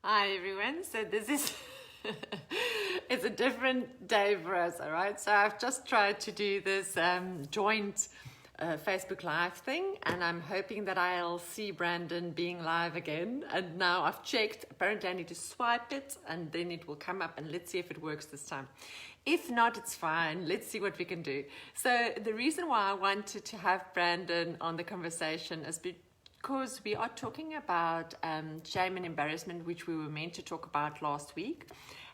Hi everyone. So this is it's a different day for us, all right? So I've just tried to do this joint Facebook Live thing, and I'm hoping that I'll see Brandon being live again. And now I've checked. Apparently, I need to swipe it, and then it will come up. And let's see if it works this time. If not, it's fine. Let's see what we can do. So the reason why I wanted to have Brandon on the conversation is because we are talking about shame and embarrassment, which we were meant to talk about last week.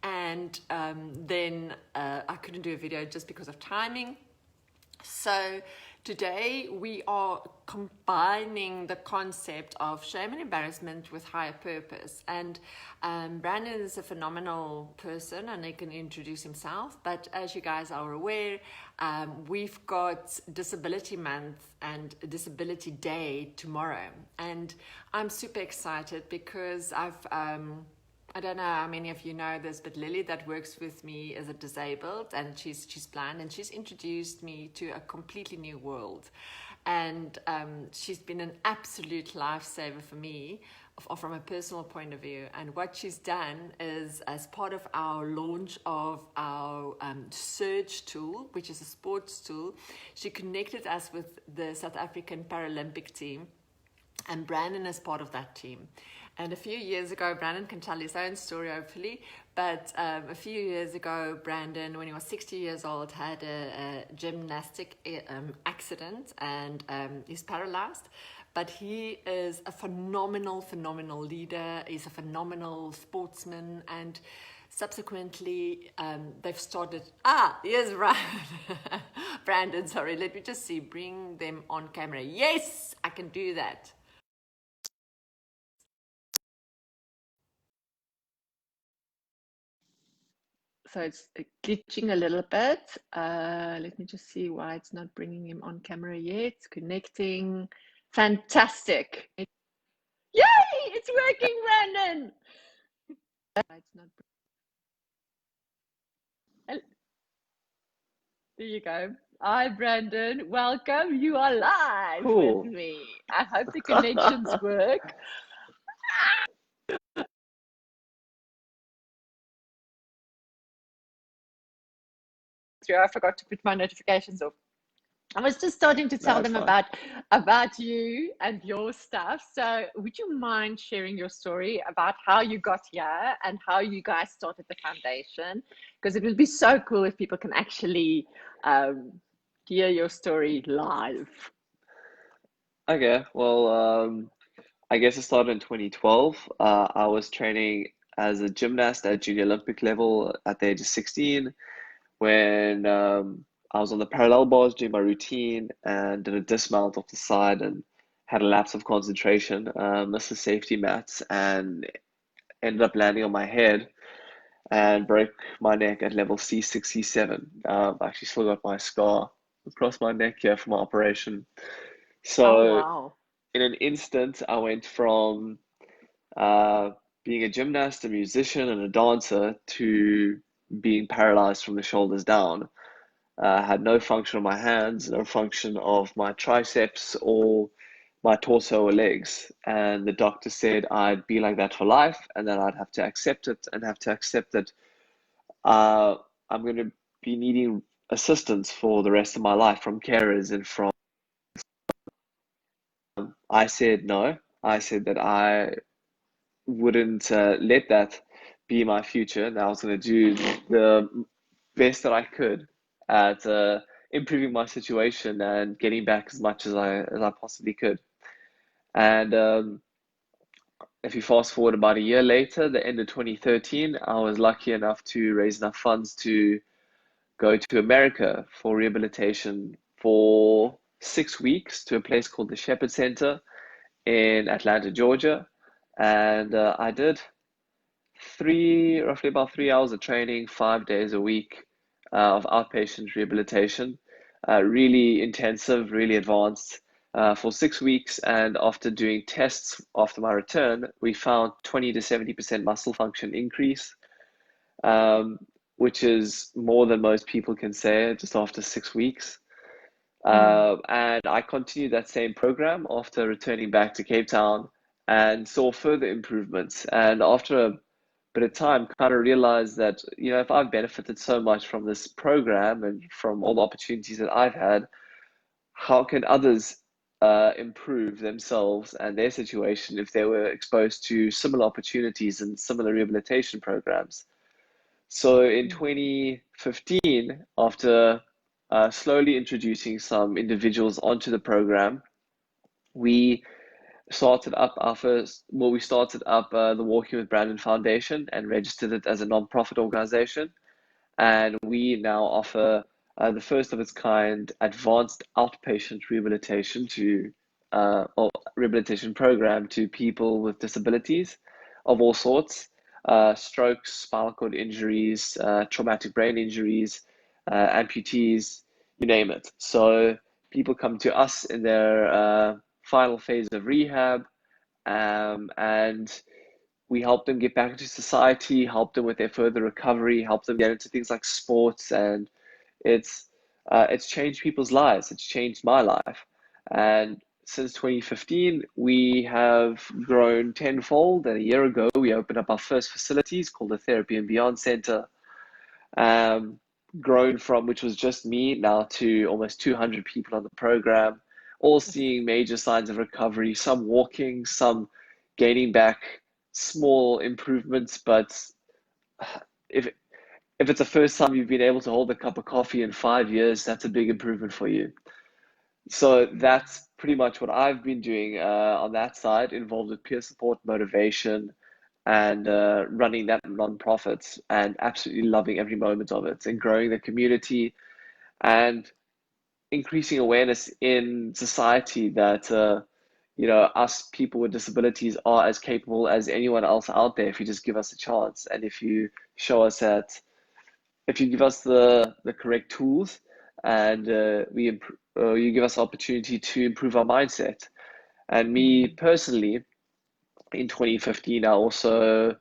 And then I couldn't do a video just because of timing. So today we are combining the concept of shame and embarrassment with higher purpose. And Brandon is a phenomenal person and he can introduce himself. But as you guys are aware, we've got Disability Month and Disability Day tomorrow. And I'm super excited because I don't know how many of you know this, but Lily that works with me is a disabled and she's blind, and she's introduced me to a completely new world. And she's been an absolute lifesaver for me from a personal point of view. And what she's done is, as part of our launch of our Surge tool, which is a sports tool, she connected us with the South African Paralympic team, and Brandon is part of that team. And a few years ago, Brandon can tell his own story, hopefully, but a few years ago, Brandon, when he was 60 years old, had a gymnastic accident and he's paralyzed. But he is a phenomenal leader. He's a phenomenal sportsman, and subsequently, they've started. Here's Brandon, sorry, let me just see, bring them on camera. Yes, I can do that. So it's glitching a little bit. Let me just see why it's not bringing him on camera yet. It's connecting. Fantastic. Yay! It's working, Brandon. It's not. There you go. Hi, Brandon. Welcome. You are live with me. I hope the connections work. I forgot to put my notifications off. I was just starting to tell them about you and your stuff. So would you mind sharing your story about how you got here and how you guys started the foundation? Because it would be so cool if people can actually hear your story live. Okay, well, I guess it started in 2012. I was training as a gymnast at junior Olympic level at the age of 16 when I was on the parallel bars doing my routine and did a dismount off the side and had a lapse of concentration, missed the safety mats and ended up landing on my head and broke my neck at level C6, C7. I've actually still got my scar across my neck here from my operation. Oh, So wow. in an instant, I went from uh, being a gymnast, a musician, and a dancer to being paralyzed from the shoulders down. Had no function of my hands, no function of my triceps or my torso or legs. And the doctor said I'd be like that for life and that I'd have to accept it and have to accept that uh, I'm going to be needing assistance for the rest of my life from carers and from. I said no. I said that I wouldn't let that be my future, and I was going to do the best that I could at improving my situation and getting back as much as I possibly could. And if you fast forward about a year later, the end of 2013, I was lucky enough to raise enough funds to go to America for rehabilitation for 6 weeks to a place called the Shepherd Center in Atlanta, Georgia. And I did roughly about 3 hours of training, 5 days a week of outpatient rehabilitation. Really intensive, really advanced for 6 weeks. And after doing tests after my return, we found 20 to 70% muscle function increase, um, which is more than most people can say just after 6 weeks. And I continued that same program after returning back to Cape Town and saw further improvements. And after a bit of time, kind of realized that, if I've benefited so much from this program and from all the opportunities that I've had, how can others improve themselves and their situation if they were exposed to similar opportunities and similar rehabilitation programs? So in 2015, after slowly introducing some individuals onto the program, we we started up the Walking with Brandon Foundation and registered it as a non-profit organization. And we now offer the first of its kind advanced outpatient or rehabilitation program to people with disabilities of all sorts, strokes, spinal cord injuries, traumatic brain injuries, amputees, you name it. So people come to us in their final phase of rehab, and we help them get back into society, help them with their further recovery, help them get into things like sports, and it's it's changed people's lives. It's changed my life, and since 2015, we have grown tenfold. And a year ago, we opened up our first facilities called the Therapy and Beyond Center, um, grown from which was just me now to almost 200 people on the program, all seeing major signs of recovery, some walking, some gaining back small improvements. But if if it's the first time you've been able to hold a cup of coffee in 5 years, that's a big improvement for you. So that's pretty much what I've been doing on that side, involved with peer support, motivation, and running that nonprofit, and absolutely loving every moment of it, and growing the community and increasing awareness in society that us people with disabilities are as capable as anyone else out there if you just give us a chance, and if you show us that if you give us the correct tools, and you give us the opportunity to improve our mindset. And me personally, in 2015, I also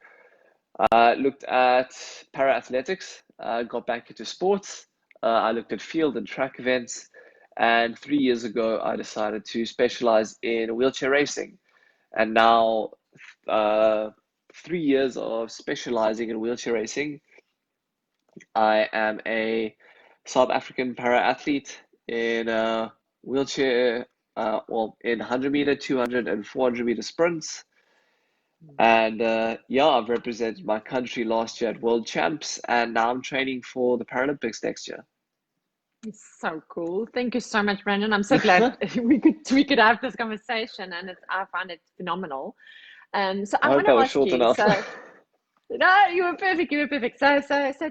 looked at para athletics, got back into sports. I looked at field and track events, and 3 years ago, I decided to specialize in wheelchair racing. And now, uh, 3 years of specializing in wheelchair racing, I am a South African para athlete in wheelchair, in 100 meter, 200, and 400-meter sprints. And yeah, I've represented my country last year at World Champs, and now I'm training for the Paralympics next year. It's so cool. Thank you so much, Brandon. I'm so glad we could have this conversation, and I find it phenomenal. So I I hope want to that was ask short you. enough. So no, you were perfect. You were perfect. So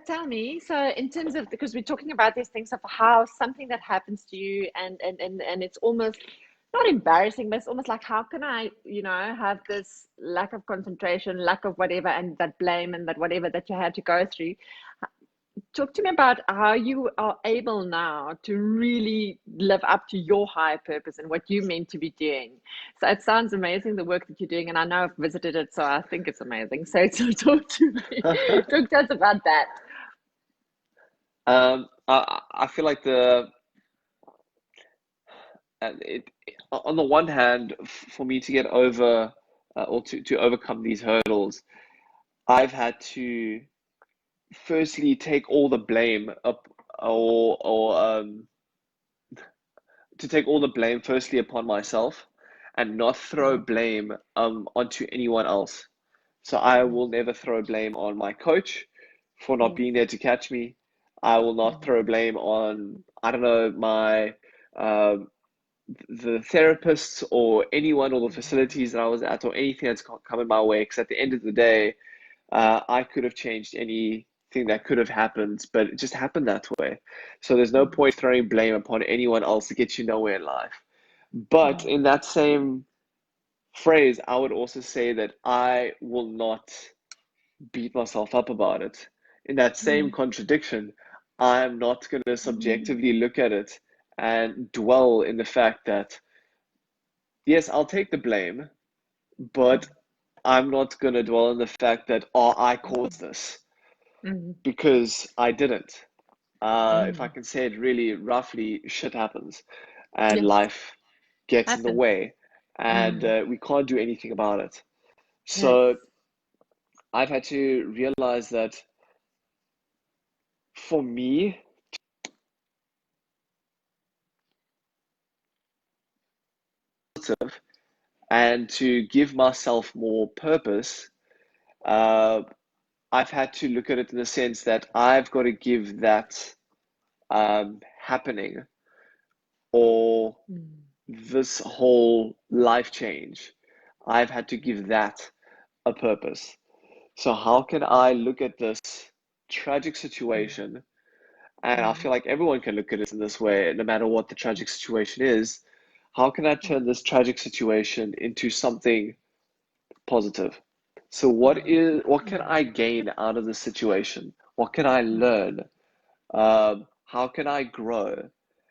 tell me. So in terms of, because we're talking about these things of how something that happens to you, and it's almost not embarrassing, but it's almost like, how can I, have this lack of concentration, lack of whatever, and that blame and that whatever that you had to go through. Talk to me about how you are able now to really live up to your higher purpose and what you meant to be doing. So it sounds amazing, the work that you're doing, and I know I've visited it, so I think it's amazing. So talk to me, talk to us about that. I feel like on the one hand, for me to get over or to overcome these hurdles, I've had to firstly take all the blame up, or to take all the blame firstly upon myself, and not throw Mm, blame onto anyone else. So I mm, will never throw blame on my coach for not yes, being there to catch me. I will not mm, throw blame on, I don't know, my um, the therapists or anyone or the mm, facilities that I was at or anything that's come in my way. Because at the end of the day, I could have changed anything that could have happened, but it just happened that way. So there's no mm, point throwing blame upon anyone else to get you nowhere in life. But mm, in that same phrase, I would also say that I will not beat myself up about it. In that same mm, contradiction, I'm not going to mm, subjectively look at it and dwell in the fact that, yes, I'll take the blame, but I'm not going to dwell in the fact that, oh, I caused this, mm, because I didn't. If I mm. can say it really roughly, shit happens and Yes, life gets in the happens. way. and Mm. we can't do anything about it. Yes. So I've had to realize that for me, and to give myself more purpose, uh, I've had to look at it in the sense that I've got to give that happening, or Mm. this whole life change, I've had to give that a purpose. So, how can I look at this tragic Mm. situation? And I Mm. feel like everyone can look at it in this way, no matter what the tragic situation is. How can I turn this tragic situation into something positive? So, what can Mm. I gain out of this situation? What can I learn? How can I grow?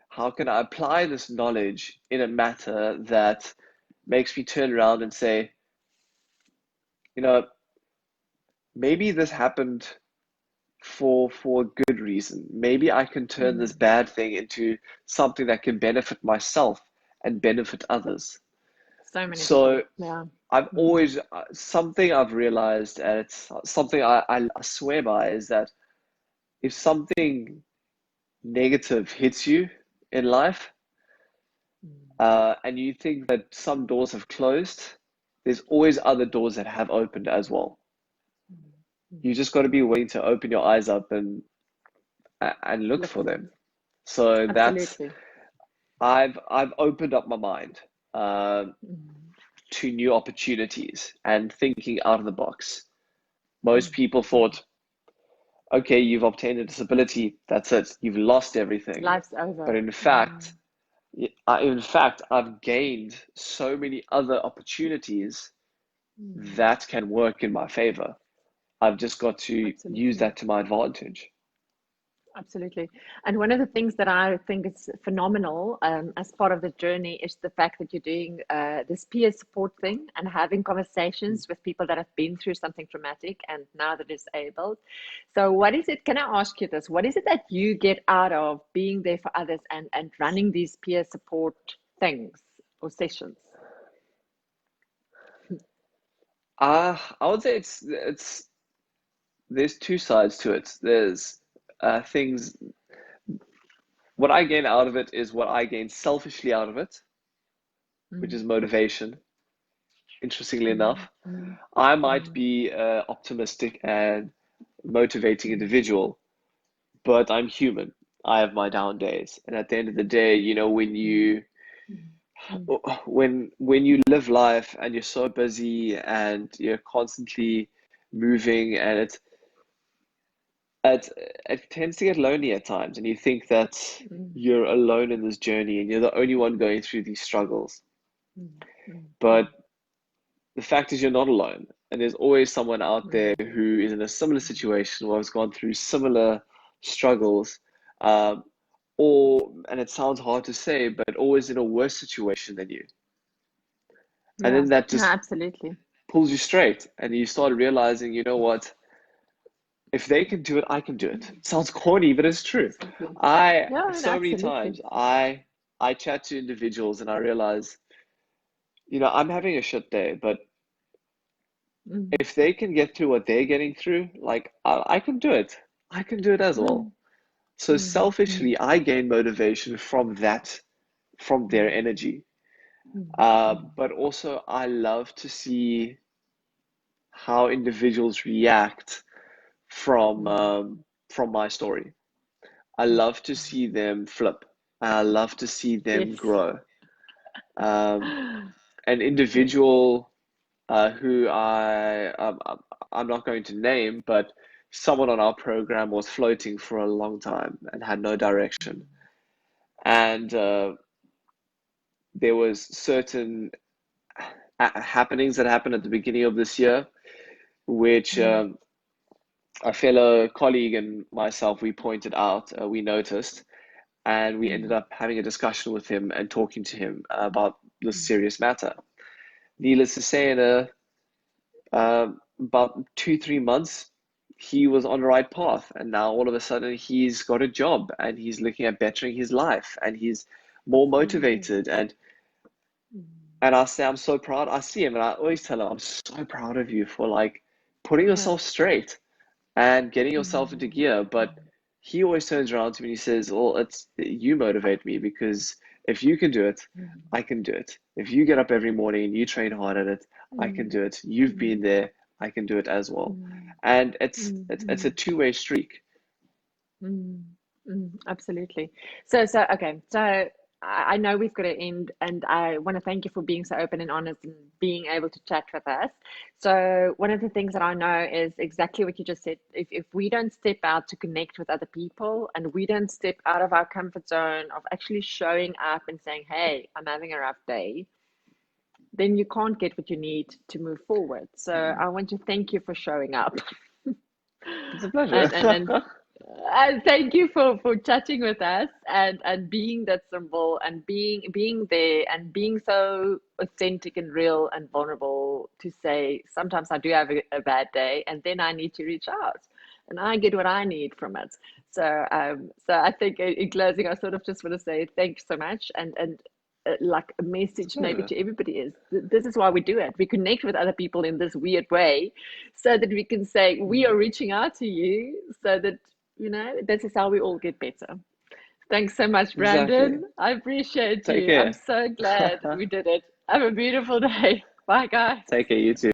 How can I apply this knowledge in a matter that makes me turn around and say, you know, maybe this happened for a good reason. Maybe I can turn Mm. this bad thing into something that can benefit myself and benefit others. So many So people. Yeah. I've Mm. always, something I've realized, and it's something I swear by, is that if something negative hits you in life, Mm. and you think that some doors have closed, there's always other doors that have opened as well. Mm. Mm. You just got to be willing to open your eyes up and look Look for for them. them. So that's Absolutely. I've opened up my mind Mm. to new opportunities and thinking out of the box. Most Mm. people Mm. thought, okay, you've obtained a disability, that's it, you've lost everything. Life's But over. in Mm. fact, I've gained so many other opportunities Mm. that can work in my favor. I've just got to use Absolutely. that to my advantage. Absolutely. And one of the things that I think is phenomenal as part of the journey is the fact that you're doing this peer support thing and having conversations with people that have been through something traumatic and now they're disabled. So, what is it? Can I ask you this? What is it that you get out of being there for others and running these peer support things or sessions? I would say it's there's two sides to it. There's things. What I gain out of it is what I gain selfishly out of it, which Mm. is motivation. Interestingly Mm. enough, Mm. I might Mm. be an optimistic and motivating Mm. individual, but I'm human. I have my down days, and at the end of the day, Mm. Mm. when you live life and you're so busy and you're constantly moving, and it it tends to get lonely at times, and you think that Mm. you're alone in this journey and you're the only one going through these struggles. Mm. Mm. But Mm. the fact is, you're not alone, and there's always someone out there Mm. who is in a similar situation or has gone through similar struggles, um, and it sounds hard to say, but always in a worse situation than you. And Yeah, then that no, just absolutely. pulls you straight, and you start realizing, you know what? If they can do it, I can do it. It sounds corny, but it's true. Absolutely. I Yeah, no, so many absolutely. times I chat to individuals and I realize, I'm having a shit day, but Mm. if they can get through what they're getting through, like I can do it. I can do it as well. Mm. So Mm. Mm. selfishly, I gain motivation from that, from their Mm. energy. Mm. Mm. But also, I love to see how individuals react from Mm. um, from my story. I Mm. love to see them flip. I love to see them Yes. grow. Um, an Yes. individual who I'm not going to name, but someone on our program was floating for a long time and had no direction. And there was certain happenings that happened at the beginning of this year, which Mm. a fellow colleague and myself we pointed out, we noticed, and we ended Mm. up having a discussion with him and talking to him about this Mm. serious matter. Needless to say, in about 2, 3 months, he was on the right path, and now all of a sudden he's got a job and he's looking at bettering his life and he's more Amazing. motivated. And Mm. And I say, I'm so proud. I see him and I always tell him, I'm so proud of you for like putting Yeah. yourself straight and getting yourself into Mm, gear. But he always turns around to me and he says, well, it's you motivate me because if you can do it, mm, I can do it. If you get up every morning and you train hard at it, I can mm, do it. You've been mm, there, I can do it as well. mm, And mm, it's a mm. two-way streak. Mm, absolutely. So okay. So I know we've got to end, and I want to thank you for being so open and honest and being able to chat with us. So one of the things that I know is exactly what you just said. If we don't step out to connect with other people, and we don't step out of our comfort zone of actually showing up and saying, "Hey, I'm having a rough day," then you can't get what you need to move forward. So I want to thank you for showing up. It's a pleasure. And and thank you for chatting with us and being that symbol and being there and being so authentic and real and vulnerable to say sometimes I do have a bad day and then I need to reach out and I get what I need from it. So I think in closing, I sort of just want to say thanks so much and like a It's a message maybe pleasure. to everybody is this is why we do it. We connect with other people in this weird way so that we can say we are reaching out to you so that this is how we all get better. Thanks so much, Exactly. Brandon. I appreciate Take you. I'm care. so glad we did it. Have a beautiful day. Bye, guys. Take care, you too.